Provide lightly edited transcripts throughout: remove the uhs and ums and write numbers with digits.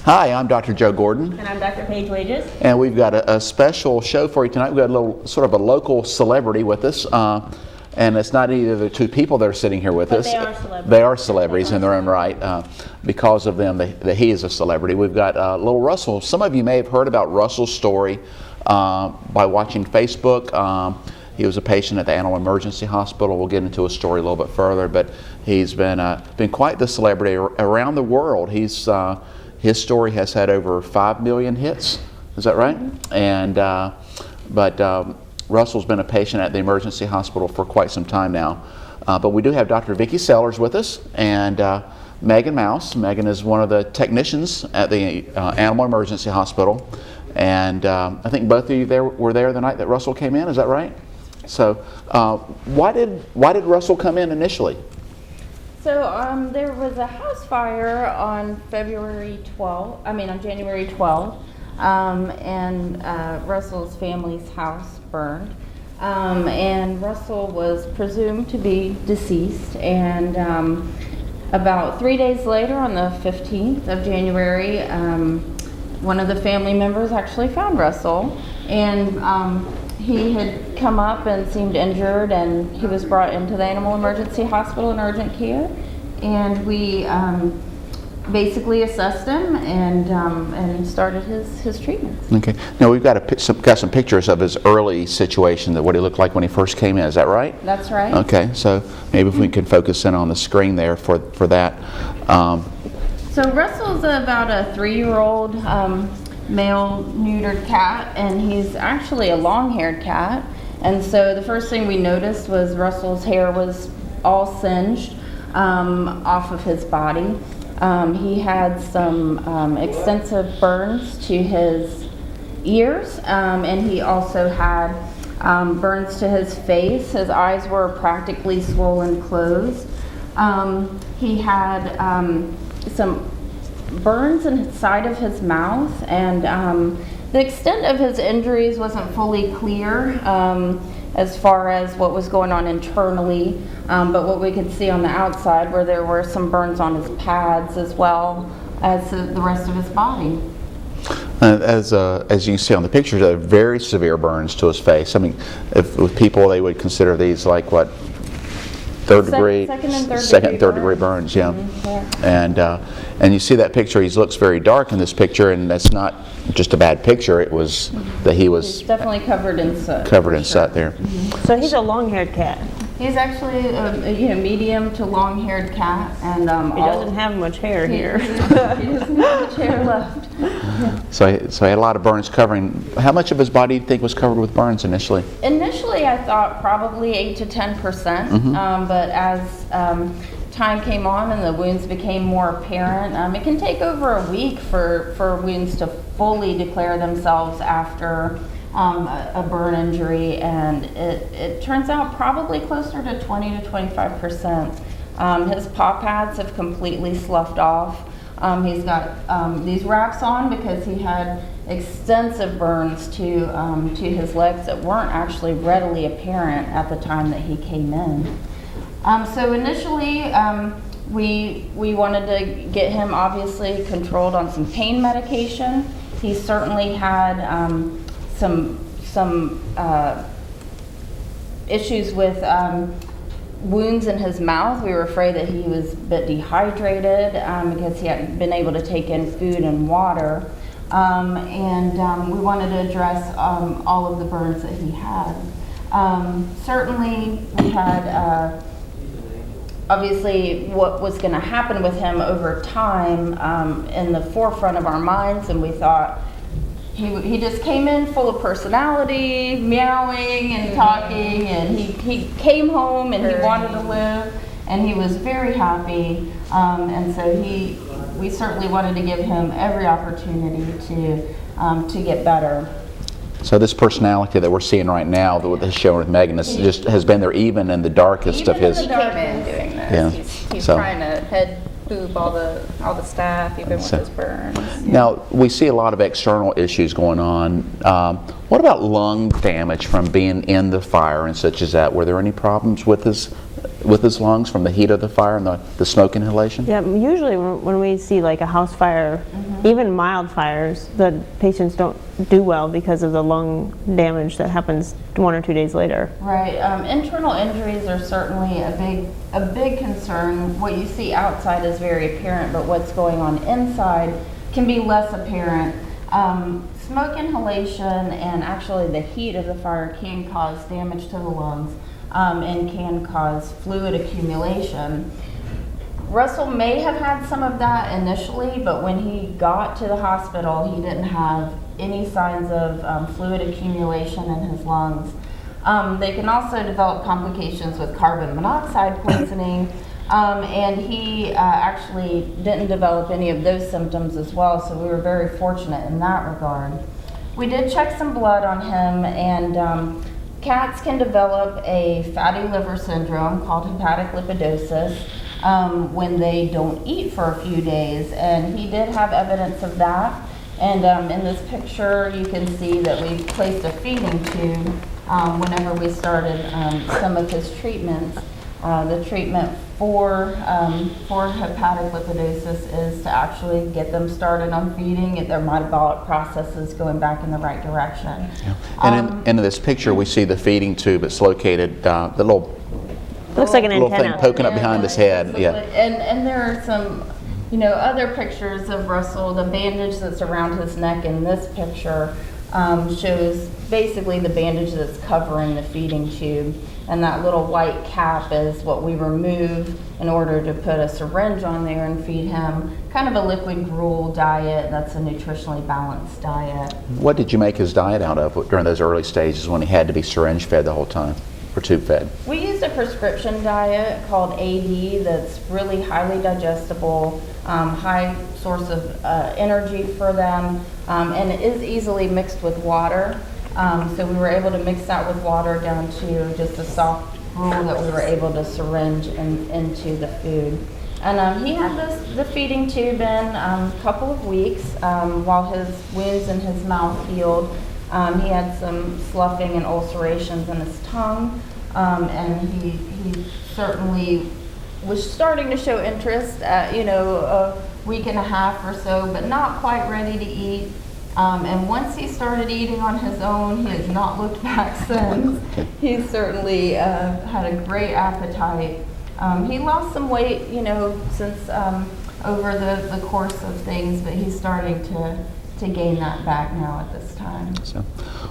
Hi, I'm Dr. Joe Gordon. And I'm Dr. Paige Wages. And we've got a special show for you tonight. We've got a little sort of a local celebrity with us. And it's not either the two people that are sitting here with us. They are celebrities. They are celebrities in their own right. Because of them, he is a celebrity. We've got little Russell. Some of you may have heard about Russell's story by watching Facebook. He was a patient at the Animal Emergency Hospital. We'll get into his story a little bit further, but he's been quite the celebrity around the world. His story has had over 5 million hits. Is that right? And but Russell's been a patient at the emergency hospital for quite some time now. But we do have Dr. Vicki Sellers with us, and Megan Mouse. Megan is one of the technicians at the Animal Emergency Hospital. And I think both of you were there the night that Russell came in. Is that right? So why did Russell come in initially? So there was a house fire on January 12th, and Russell's family's house burned. And Russell was presumed to be deceased, and about 3 days later, on the 15th of January, one of the family members actually found Russell, and he had come up and seemed injured, and he was brought into the Animal Emergency Hospital in urgent care, and we basically assessed him and started his treatment. Okay. Now we've got some pictures of his early situation, what he looked like when he first came in. Is that right? That's right. Okay. So maybe if we can focus in on the screen there for that. So Russell's about a 3-year-old male neutered cat, and he's actually a long-haired cat. And so the first thing we noticed was Russell's hair was all singed off of his body. He had some extensive burns to his ears, and he also had burns to his face. His eyes were practically swollen closed. He had some burns inside of his mouth, and the extent of his injuries wasn't fully clear as far as what was going on internally, but what we could see on the outside where there were some burns on his pads as well as the rest of his body. As you can see on the pictures, very severe burns to his face. I mean, with people, they would consider these like what? Second and third degree burns, yeah. Mm-hmm, yeah. And you see that picture. He looks very dark in this picture, and that's not just a bad picture. It was that he's definitely covered in soot. Soot there. Mm-hmm. So he's a long-haired cat. He's actually a medium to long-haired cat, and he doesn't have much hair here. He doesn't have much hair left. So he had a lot of burns covering. How much of his body do you think was covered with burns initially? Initially, I thought probably 8 to 10%. Mm-hmm. But as time came on and the wounds became more apparent, it can take over a week for wounds to fully declare themselves after a burn injury, and it turns out probably closer to 20 to 25%. His paw pads have completely sloughed off. He's got these wraps on because he had extensive burns to his legs that weren't actually readily apparent at the time that he came in. So initially, we wanted to get him obviously controlled on some pain medication. He certainly had some issues with wounds in his mouth. We were afraid that he was a bit dehydrated because he hadn't been able to take in food and water. And we wanted to address all of the burns that he had. Certainly, we had obviously what was going to happen with him over time in the forefront of our minds, and we thought he just came in full of personality, meowing and talking, and he came home and he wanted to live, and he was very happy, and so we certainly wanted to give him every opportunity to get better. So this personality that we're seeing right now, the show with Megan, has been there even in the darkest of his. Even in the dark in doing this. Yeah. He's trying to head boob all the staff, even with his burns. Now we see a lot of external issues going on. What about lung damage from being in the fire and such as that? Were there any problems with his with his lungs from the heat of the fire and the smoke inhalation? Yeah, usually when we see like a house fire, even mild fires, the patients don't do well because of the lung damage that happens 1 or 2 days later. Right. Internal injuries are certainly a big concern. What you see outside is very apparent, but what's going on inside can be less apparent. Smoke inhalation and actually the heat of the fire can cause damage to the lungs and can cause fluid accumulation. Russell may have had some of that initially, but when he got to the hospital, he didn't have any signs of fluid accumulation in his lungs. They can also develop complications with carbon monoxide poisoning, and he actually didn't develop any of those symptoms as well, so we were very fortunate in that regard. We did check some blood on him, and cats can develop a fatty liver syndrome called hepatic lipidosis when they don't eat for a few days, and he did have evidence of that. And in this picture you can see that we placed a feeding tube whenever we started some of his treatments. The treatment for hepatic lipidosis is to actually get them started on feeding, get their metabolic processes going back in the right direction. Yeah. And in this picture we see the feeding tube. It's located, the little Looks like an little thing antenna. poking up behind his head. Yeah. And there are some, other pictures of Russell. The bandage that's around his neck in this picture shows basically the bandage that's covering the feeding tube, and that little white cap is what we remove in order to put a syringe on there and feed him kind of a liquid gruel diet. That's a nutritionally balanced diet. What did you make his diet out of during those early stages when he had to be syringe fed the whole time, or tube fed? We used a prescription diet called AD that's really highly digestible, high source of energy for them, and it is easily mixed with water. So we were able to mix that with water down to just a soft gruel that we were able to syringe into the food. And he had the feeding tube in a couple of weeks while his wounds in his mouth healed. He had some sloughing and ulcerations in his tongue, and he certainly was starting to show interest at, a week and a half or so, but not quite ready to eat. And once he started eating on his own, he has not looked back since. He certainly had a great appetite. He lost some weight, since over the course of things, but he's starting to gain that back now at this time. So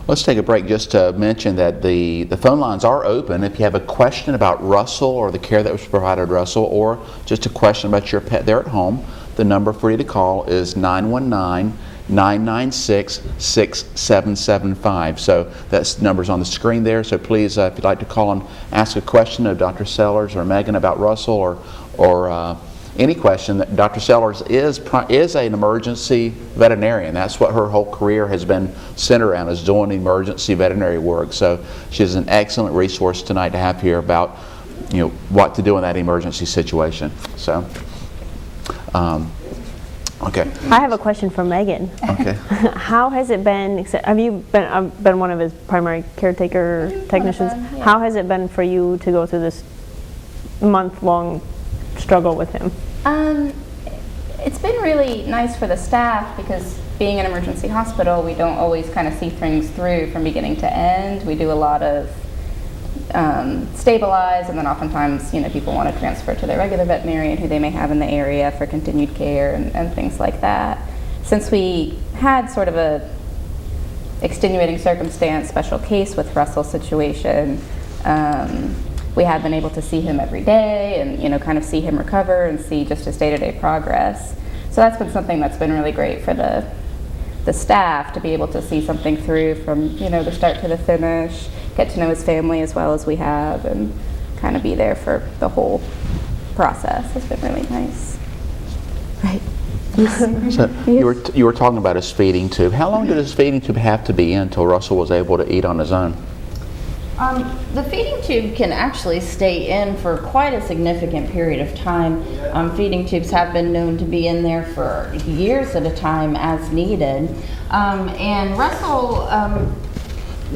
let's take a break just to mention that the phone lines are open. If you have a question about Russell or the care that was provided Russell, or just a question about your pet there at home, the number for you to call is 919-996-6775. So that number's on the screen there. So please, if you'd like to call and ask a question of Dr. Sellers or Megan about Russell, or any question, that Dr. Sellers is an emergency veterinarian. That's what her whole career has been centered around, is doing emergency veterinary work. So she's an excellent resource tonight to have here about what to do in that emergency situation. So. Okay. I have a question for Megan. Okay. How has it been? Have you been one of his primary caretaker technicians? Yeah. How has it been for you to go through this month-long struggle with him? It's been really nice for the staff, because being an emergency hospital, we don't always kind of see things through from beginning to end. We do a lot of stabilize, and then oftentimes people want to transfer to their regular veterinarian who they may have in the area for continued care and things like that. Since we had sort of a extenuating circumstance, special case with Russell's situation, we have been able to see him every day and kind of see him recover and see just his day-to-day progress. So that's been something that's been really great for the staff, to be able to see something through from the start to the finish, get to know his family as well as we have, and kind of be there for the whole process. It's been really nice. Right. So you were talking about his feeding tube. How long did his feeding tube have to be in until Russell was able to eat on his own? The feeding tube can actually stay in for quite a significant period of time. Feeding tubes have been known to be in there for years at a time as needed. And Russell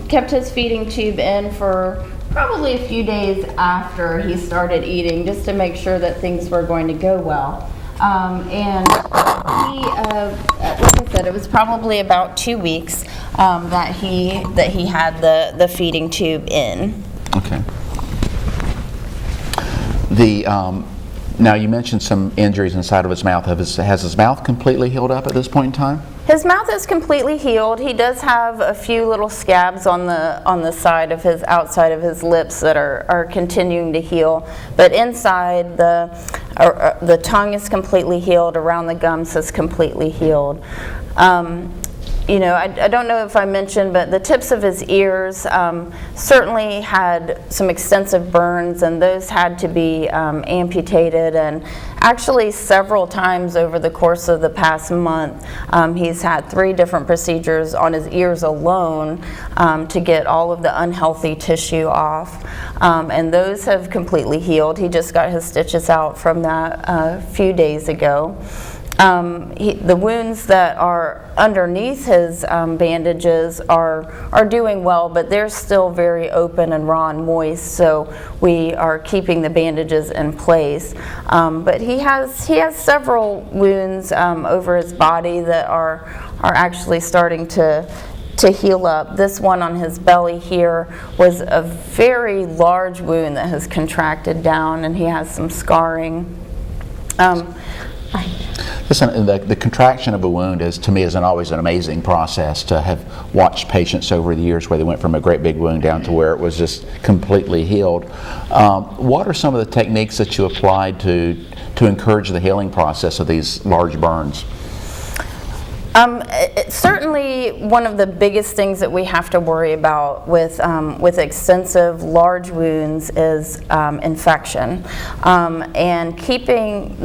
kept his feeding tube in for probably a few days after he started eating, just to make sure that things were going to go well. And he, like I said, it was probably about 2 weeks that he had the feeding tube in. Okay. Now you mentioned some injuries inside of his mouth. Has his mouth completely healed up at this point in time? His mouth is completely healed. He does have a few little scabs on the side of his outside of his lips that are continuing to heal. But inside, the tongue is completely healed. Around the gums is completely healed. You know, I don't know if I mentioned, but the tips of his ears certainly had some extensive burns, and those had to be amputated. And actually, several times over the course of the past month, he's had 3 different procedures on his ears alone to get all of the unhealthy tissue off. And those have completely healed. He just got his stitches out from that a few days ago. The wounds that are underneath his bandages are doing well, but they're still very open and raw and moist, so we are keeping the bandages in place. But he has several wounds over his body that are actually starting to heal up. This one on his belly here was a very large wound that has contracted down, and he has some scarring. Listen, the contraction of a wound to me is always an amazing process. To have watched patients over the years where they went from a great big wound down to where it was just completely healed. What are some of the techniques that you applied to encourage the healing process of these large burns? Certainly, one of the biggest things that we have to worry about with extensive large wounds is infection, and keeping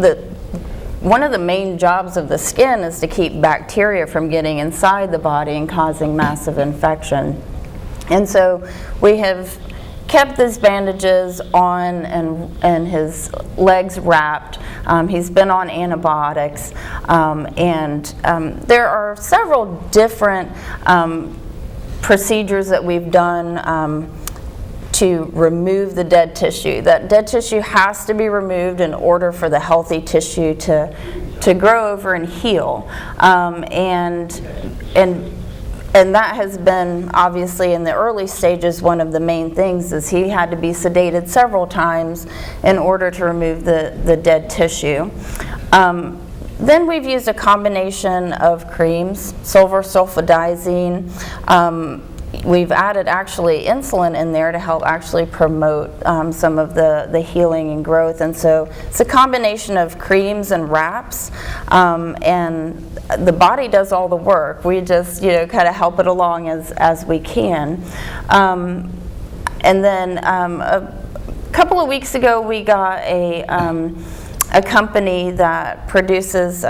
one of the main jobs of the skin is to keep bacteria from getting inside the body and causing massive infection. And so we have kept these bandages on and his legs wrapped. He's been on antibiotics, and there are several different procedures that we've done to remove the dead tissue. That dead tissue has to be removed in order for the healthy tissue to grow over and heal. And that has been, obviously, in the early stages, one of the main things is he had to be sedated several times in order to remove the dead tissue. Then we've used a combination of creams, silver sulfadizine. We've added actually insulin in there to help actually promote some of the healing and growth. And so it's a combination of creams and wraps, and the body does all the work. We just, kind of help it along as we can. And then a couple of weeks ago, we got a company that produces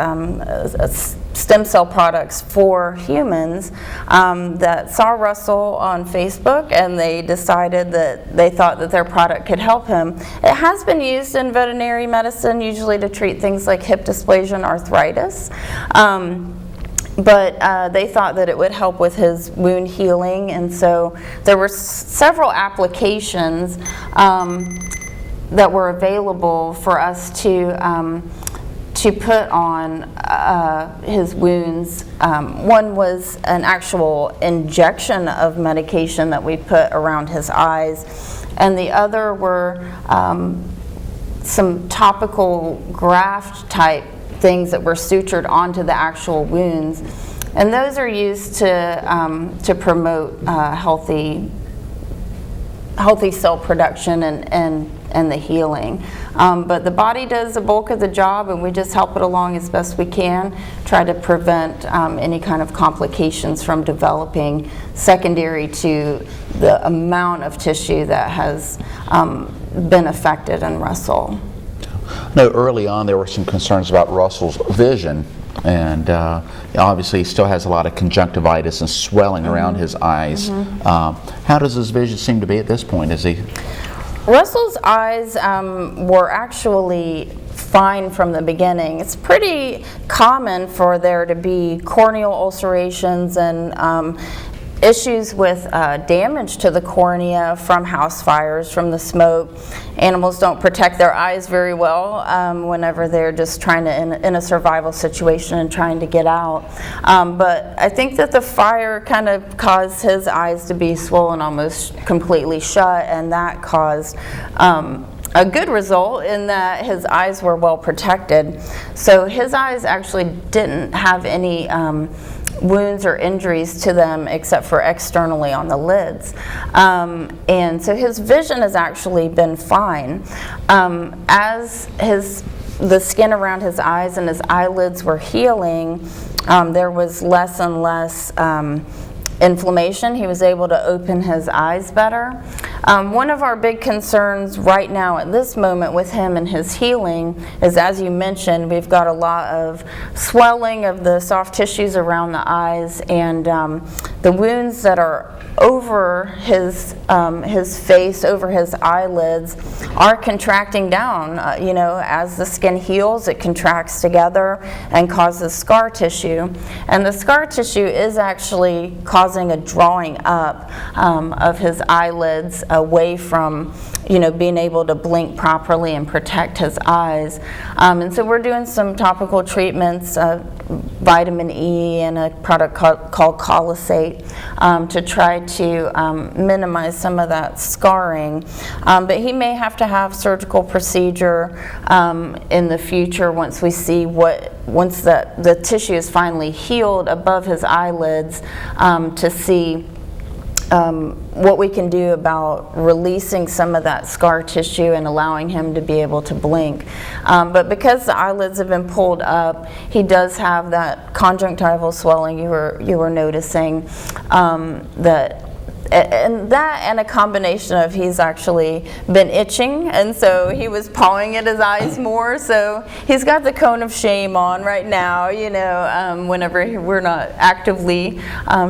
stem cell products for humans that saw Russell on Facebook, and they decided that they thought that their product could help him. It has been used in veterinary medicine, usually to treat things like hip dysplasia and arthritis. But they thought that it would help with his wound healing, and so there were several applications that were available for us to put on his wounds. One was an actual injection of medication that we put around his eyes, and the other were some topical graft type things that were sutured onto the actual wounds, and those are used to promote healthy cell production and the healing. But the body does the bulk of the job, and we just help it along as best we can, try to prevent any kind of complications from developing secondary to the amount of tissue that has been affected in Russell. No, early on there were some concerns about Russell's vision, and obviously he still has a lot of conjunctivitis and swelling around his eyes. How does his vision seem to be at this point? Russell's eyes were actually fine from the beginning. It's pretty common for there to be corneal ulcerations and issues with damage to the cornea from house fires, from the smoke. Animals don't protect their eyes very well whenever they're just trying to, in a survival situation and trying to get out. But I think that the fire kind of caused his eyes to be swollen almost completely shut, and that caused a good result in that his eyes were well protected. So his eyes actually didn't have any wounds or injuries to them except for externally on the lids. And so his vision has actually been fine. As the skin around his eyes and his eyelids were healing, there was less and less inflammation. He was able to open his eyes better. One of our big concerns right now at this moment with him and his healing is, as you mentioned, we've got a lot of swelling of the soft tissues around the eyes, and the wounds that are over his face, over his eyelids, are contracting down. As the skin heals, it contracts together and causes scar tissue. And the scar tissue is actually causing a drawing up of his eyelids away from being able to blink properly and protect his eyes. And so we're doing some topical treatments, vitamin E and a product called Colisate, to try to minimize some of that scarring. But he may have to have surgical procedure in the future once we see once the tissue is finally healed above his eyelids, to see what we can do about releasing some of that scar tissue and allowing him to be able to blink. But because the eyelids have been pulled up, he does have that conjunctival swelling you were noticing, and a combination of he's actually been itching, and so he was pawing at his eyes more, so he's got the cone of shame on right now, whenever we're not actively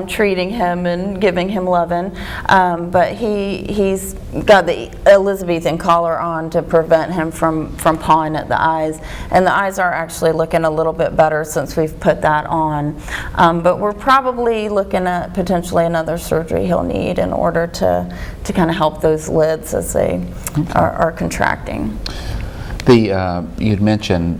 treating him and giving him loving. But he's got the Elizabethan collar on to prevent him from pawing at the eyes, and the eyes are actually looking a little bit better since we've put that on. But we're probably looking at potentially another surgery he'll need in order to kind of help those lids as they are contracting. You'd mentioned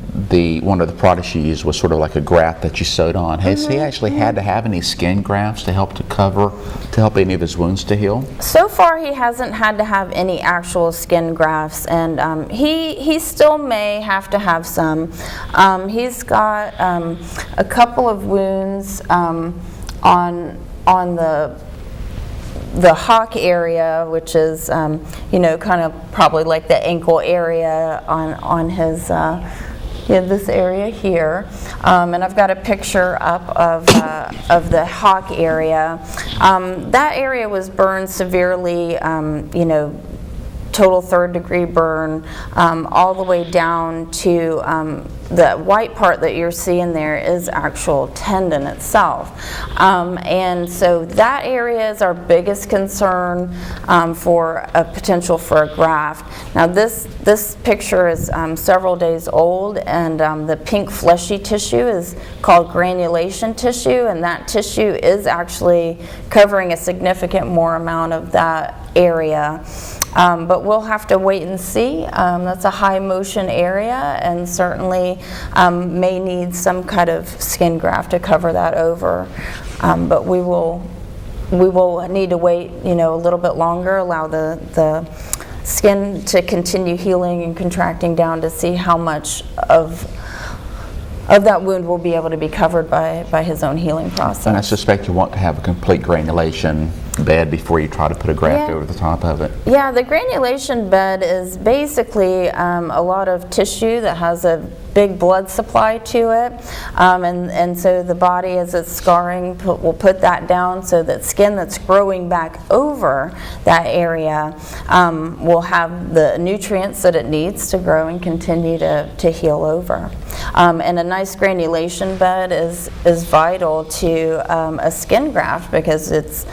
one of the products you used was sort of like a graft that you sewed on. Has he actually had to have any skin grafts to help any of his wounds to heal? So far, he hasn't had to have any actual skin grafts, and he still may have to have some. He's got a couple of wounds on the hock area, which is kind of probably like the ankle area on his this area here, and I've got a picture up of the hock area. That area was burned severely, total 3rd-degree burn, all the way down to the white part that you're seeing there is actual tendon itself. And so that area is our biggest concern for a potential for a graft. Now this picture is several days old, and the pink fleshy tissue is called granulation tissue, and that tissue is actually covering a significant more amount of that area. But we'll have to wait and see. That's a high motion area, and certainly may need some kind of skin graft to cover that over. But we will need to wait, a little bit longer, allow the skin to continue healing and contracting down to see how much of that wound will be able to be covered by his own healing process. And I suspect you want to have a complete granulation bed before you try to put a graft over the top of it. Yeah, the granulation bed is basically a lot of tissue that has a big blood supply to it, and so the body, as it's scarring, will put that down so that skin that's growing back over that area will have the nutrients that it needs to grow and continue to heal over. And a nice granulation bed is vital to a skin graft, because it's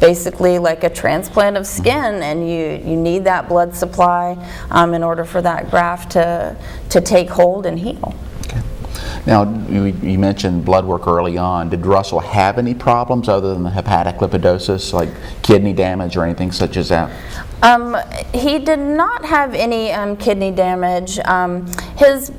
basically like a transplant of skin, and you need that blood supply in order for that graft to take hold and heal. Okay. Now, you mentioned blood work early on. Did Russell have any problems other than the hepatic lipidosis, like kidney damage or anything such as that? He did not have any kidney damage. His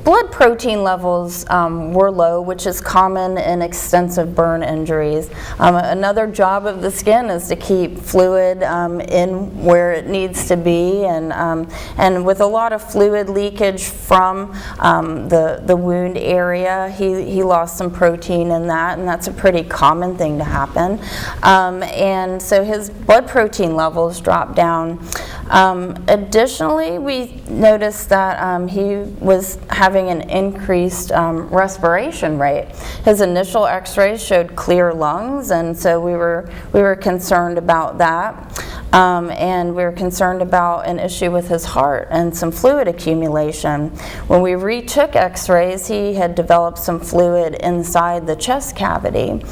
blood protein levels were low, which is common in extensive burn injuries. Another job of the skin is to keep fluid in where it needs to be, and with a lot of fluid leakage from the wound area, he lost some protein in that, and that's a pretty common thing to happen. And so his blood protein levels dropped down. Additionally, we noticed that he was having an increased respiration rate. His initial x-rays showed clear lungs, and so we were concerned about that. And we were concerned about an issue with his heart and some fluid accumulation. When we retook x-rays, he had developed some fluid inside the chest cavity.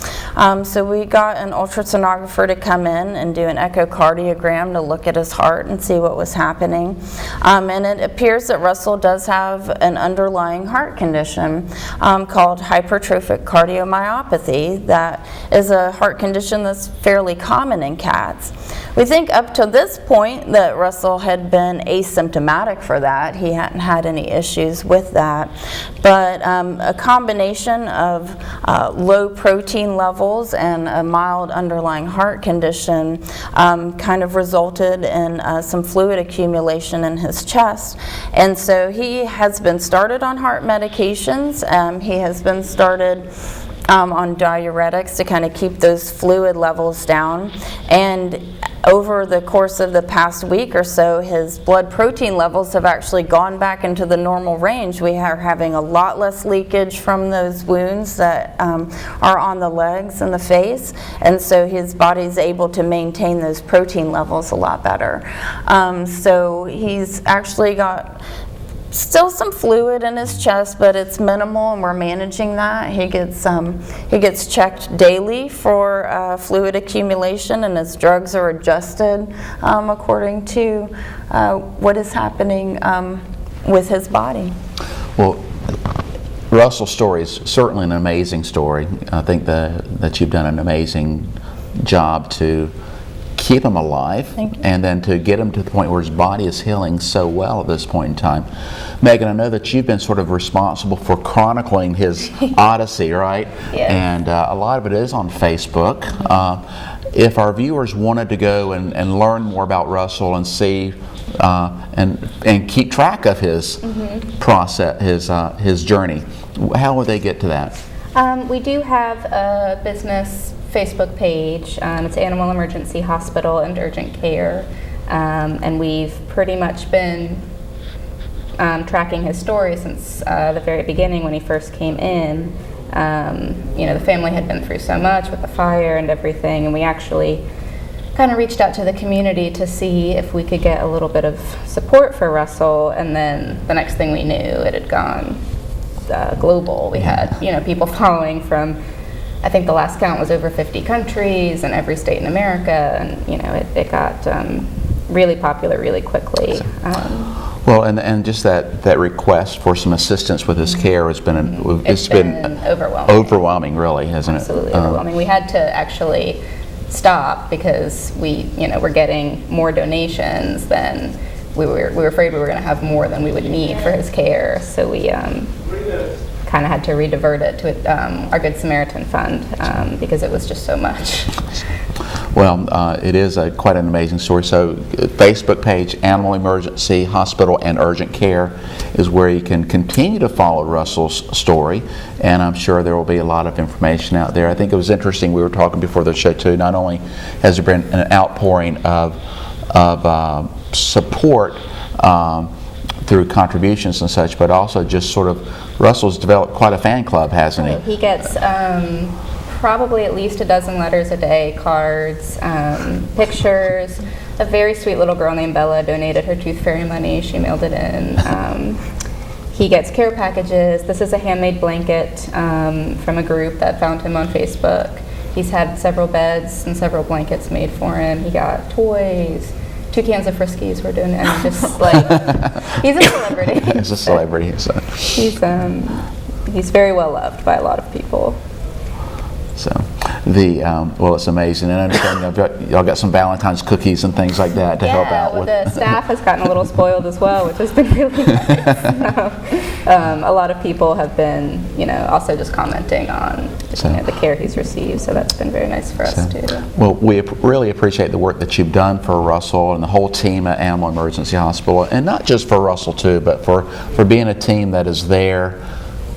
So we got an ultrasonographer to come in and do an echocardiogram to look at his heart and see what was happening. And it appears that Russell does have an underlying heart condition called hypertrophic cardiomyopathy. That is a heart condition that's fairly common in cats. We think up to this point that Russell had been asymptomatic for that. He hadn't had any issues with that. But a combination of low protein levels and a mild underlying heart condition kind of resulted in some fluid accumulation in his chest. And so he has been started on heart medications. He has been started on diuretics to kind of keep those fluid levels down. And over the course of the past week or so, his blood protein levels have actually gone back into the normal range. We are having a lot less leakage from those wounds that are on the legs and the face, and so his body's able to maintain those protein levels a lot better. So he's actually got still some fluid in his chest, but it's minimal, and we're managing that. He gets checked daily for fluid accumulation, and his drugs are adjusted according to what is happening with his body. Well, Russell's story is certainly an amazing story. I think that you've done an amazing job to keep him alive, and then to get him to the point where his body is healing so well at this point in time. Megan, I know that you've been sort of responsible for chronicling his odyssey, right? Yes. And a lot of it is on Facebook. If our viewers wanted to go and learn more about Russell and see and keep track of his process, his journey, how would they get to that? We do have a business Facebook page. It's Animal Emergency Hospital and Urgent Care, and we've pretty much been tracking his story since the very beginning when he first came in. The family had been through so much with the fire and everything, and we actually kind of reached out to the community to see if we could get a little bit of support for Russell, and then the next thing we knew, it had gone global. We had people following from, I think the last count was over 50 countries and every state in America, and it got really popular really quickly. Well, and just that request for some assistance with his care has been it's been overwhelming, really, hasn't it? Absolutely overwhelming. We had to actually stop because we were getting more donations than we were afraid we were going to have more than we would need for his care. So we kind of had to redivert it to our Good Samaritan Fund because it was just so much. Well, it is quite an amazing story. So, Facebook page, Animal Emergency Hospital and Urgent Care, is where you can continue to follow Russell's story, and I'm sure there will be a lot of information out there. I think it was interesting, we were talking before the show too, not only has there been an outpouring of support through contributions and such, but also just sort of, Russell's developed quite a fan club, hasn't he? He gets probably at least a dozen letters a day, cards, pictures. A very sweet little girl named Bella donated her tooth fairy money. She mailed it in. He gets care packages. This is a handmade blanket from a group that found him on Facebook. He's had several beds and several blankets made for him. He got toys. 2 cans of Friskies. We're doing it, and just like he's a celebrity. He's a celebrity. So. He's very well loved by a lot of people. So, well, it's amazing, and I understand y'all got some Valentine's cookies and things like that to help out with. The staff has gotten a little spoiled as well, which has been really nice. A lot of people have been, also just commenting on the care he's received, so that's been very nice for us too. Well, we really appreciate the work that you've done for Russell and the whole team at Animal Emergency Hospital, and not just for Russell too, but for being a team that is there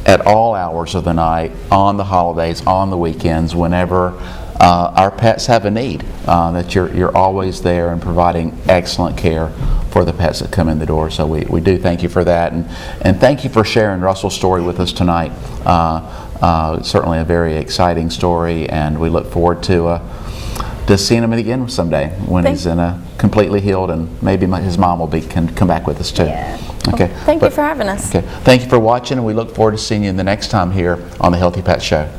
at all hours of the night, on the holidays, on the weekends, whenever our pets have a need, that you're always there and providing excellent care for the pets that come in the door. So we do thank you for that, and thank you for sharing Russell's story with us tonight. Certainly a very exciting story, and we look forward to seeing him again someday when he's completely healed, and maybe his mom can come back with us too. Yeah. Okay. Thank you for having us. Okay. Thank you for watching, and we look forward to seeing you the next time here on the Healthy Pet Show.